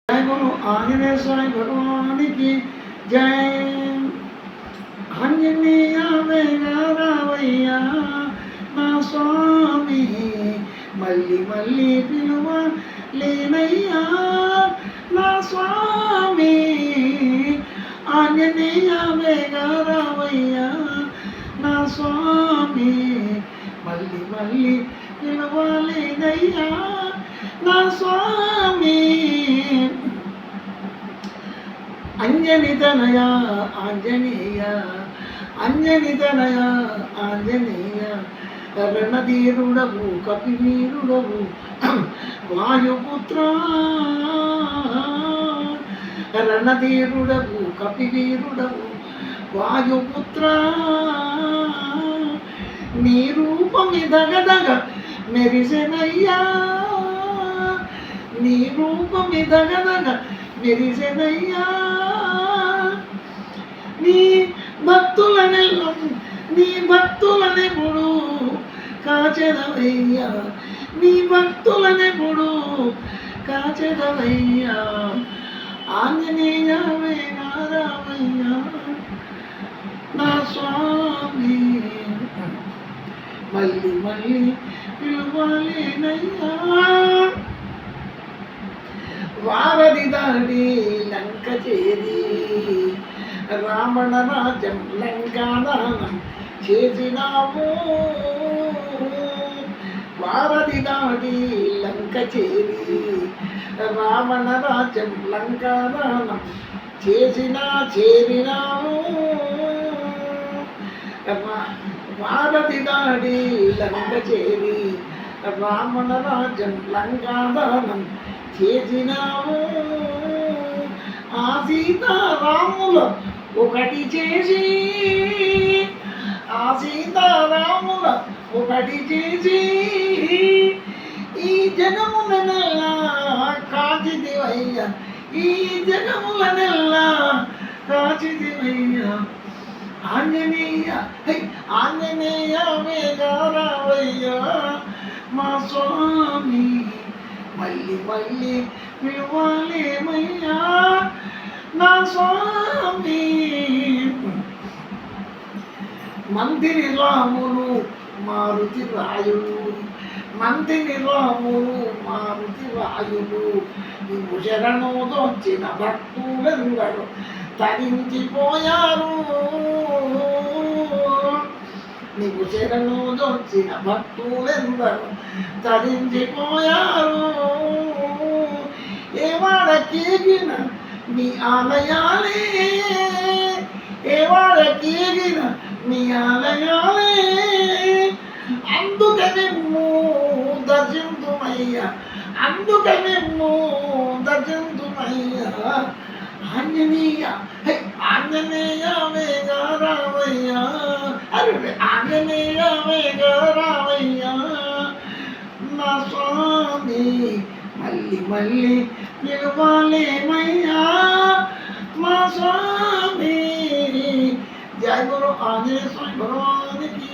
जय गुरु आंजनेय स्वामी भगवान की जय। आंजनेय वेगा रावయ్యా నా స్వామి మళ్ళీ మళ్ళీ పిలువ లేనయ్యా నా స్వామి ఆంజనేయ వేగా రావయ్యా నా స్వామి మళ్ళీ మళ్ళీ పిలువ లేనయ్యా నా స్వామి అంజనితనయ ఆంజనేయ అంజనితనయ ఆంజనేయ రణధీరుడవు కపివీరుడవు వాయుపుత్ర రణధీరుడవు కపివీరుడవు వాయుపుత్ర నీ రూపమిదగదగ మెరిసెనయ్యా నీ రూపమిదగదగ మెరిసెనయ్యా నీ భక్తులనెప్పుడు కాచెదవయ్యా నీ భక్తులనెప్పుడు కాచెదవయ్యా ఆంజనేయ వేగా రావయ్యా నా స్వామి మళ్ళీ మళ్ళీ పిలువలేనయ్యా వారధి దాడి లంక చేరి రావణ రాజ్యం లంకాదానం చేసినావు వారధి దాడి లంక చేరి రావణ రాజ్యం లంకాదానం చేరినావు వారధి దాడి లంక చేరి రావణ రాజ్యం లంకాదానం చేసినావు ఆ సీతారాముల ఒకటి చేసి ఆ సీతారాముల ఒకటి చేసి ఈ జగములనెల్లా కాచిదివయ్యా ఈ జగములనెల్లా కాచిదివయ్యా ఆంజనేయ ఆంజనేయ వేగా రావయ్యా మా స్వామి మళ్ళీ మళ్ళీ పిలువలేమయ్యా నా స్వామి మందిని రాములు మారుతి రాయులు మందిని రాములు మారుతి రాయులు నీవు శరణుదొచ్చిన భక్తులెందరూ తరించిపోయారు నీకు శరణుదొచ్చిన భక్తులెందరూ తరించిపోయారు ఏవాడకేగిన నీ ఆలయాలే ఏవాడకేగిన నీ ఆలయాలే అందుకే నిన్ను దర్శింతుమయ్యా అందుకే నిన్ను దర్శింతుమయ్యా ఆంజనేయ ఆంజనేయ వేగా రావయ్యా అరే ఆంజనేయ వేగా రావయ్యా నా స్వామి మళ్ళీ మళ్ళీ పిలువలేమయ్యా మా స్వామి జయ గురు ఆంజనేయ స్వామి భగవానికి